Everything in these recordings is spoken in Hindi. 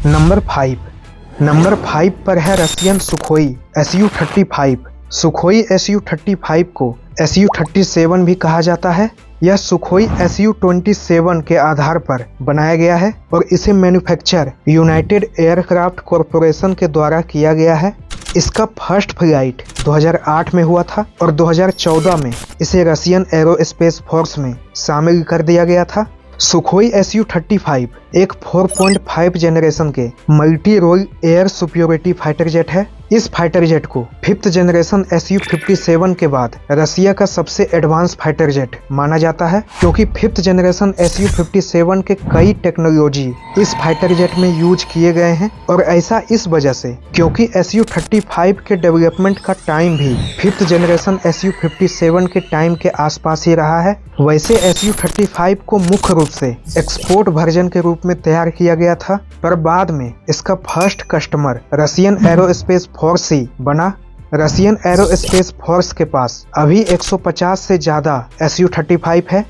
नंबर 5 पर है Russian Sukhoi Su-35। Sukhoi Su-35 को Su-37 भी कहा जाता है। यह सुखोई Su-27 के आधार पर बनाया गया है और इसे मैन्युफैक्चर यूनाइटेड एयरक्राफ्ट कॉरपोरेशन के द्वारा किया गया है। इसका फर्स्ट फ्लाइट 2008 में हुआ था और 2014 में इसे रशियन एरोस्पेस फोर्स में शामिल कर दिया गया था। सुखोई Su-35 एक 4.5 जनरेशन के multirole air superiority fighter jet है। इस फाइटर जेट को 5th जनरेशन Su-57 के बाद रसिया का सबसे एडवांस फाइटर जेट माना जाता है, क्योंकि 5th जनरेशन Su-57 के कई टेक्नोलॉजी इस फाइटर जेट में यूज किए गए हैं। और ऐसा इस वजह से क्योंकि Su-35 के डेवलपमेंट का टाइम भी 5th जनरेशन Su-57 के टाइम के आसपास ही रहा है। वैसे Su-35 को मुख्य रूप से एक्सपोर्ट वर्जन के रूप में तैयार किया गया था, पर बाद में इसका first customer Russian aerospace force ही बना। रशियन एरोस्पेस फोर्स के पास अभी 150 से ज्यादा Su-35 है।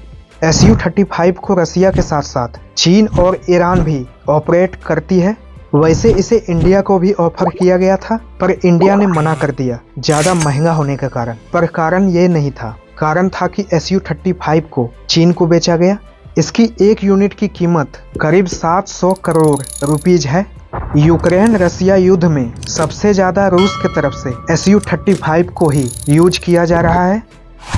Su-35 को रसिया के साथ साथ चीन और ईरान भी ऑपरेट करती है। वैसे इसे इंडिया को भी ऑफर किया गया था, पर इंडिया ने मना कर दिया ज्यादा महंगा होने के कारण। पर कारण ये नहीं था, कारण था कि Su-35 को चीन को बेचा गया। इसकी एक यूनिट की कीमत करीब 700 करोड़ रुपीज है। यूक्रेन रसिया युद्ध में सबसे ज्यादा रूस की तरफ से Su-35 को ही यूज किया जा रहा है।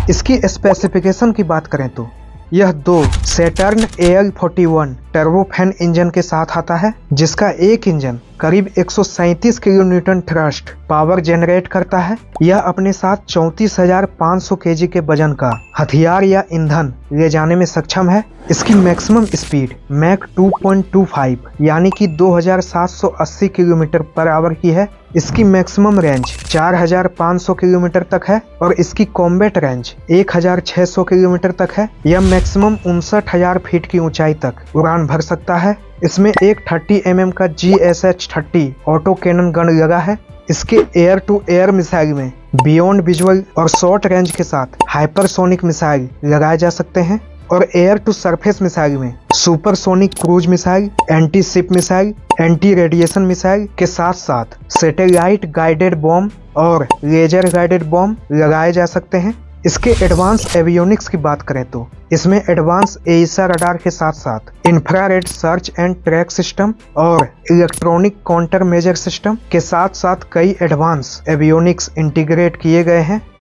इसकी स्पेसिफिकेशन की बात करें तो यह 2 सैटर्न AL-41 टर्बोफैन इंजन के साथ आता है, जिसका एक इंजन करीब 137 किलोन्यूटन थ्रस्ट पावर जनरेट करता है। यह अपने साथ 34,500 kg के वजन का हथियार या ईंधन ले जाने में सक्षम है। इसकी मैक्सिमम स्पीड मैक 2.25 यानी कि 2,780 किलोमीटर पर आवर की है। इसकी मैक्सिमम रेंज 4,500 किलोमीटर तक है और इसकी कॉम्बैट रेंज 1,600 किलोमीटर तक है। यह मैक्सिमम 59,000 फीट की ऊंचाई तक उड़ान भर सकता है। इसमें एक 30 mm का GSH-30 ऑटो कैनन गन लगा है। इसके एयर टू एयर मिसाइल में बियॉन्ड विजुअल और शॉर्ट रेंज के साथ हाइपरसोनिक मिसाइल लगाए जा सकते हैं और एयर टू सरफेस मिसाइल में supersonic cruise missile, anti ship missile, anti radiation missile के साथ साथ सैटेलाइट गाइडेड बॉम्ब और लेजर गाइडेड बॉम्ब लगाए जा सकते हैं। इसके एडवांस एवियोनिक्स की बात करें तो इसमें एडवांस एइसा रडार के साथ साथ infrared search and track system और इलेक्ट्रॉनिक काउंटर मेजर सिस्टम के साथ साथ कई एडवांस एवियोनिक्स इंटीग्रेट किए गए हैं।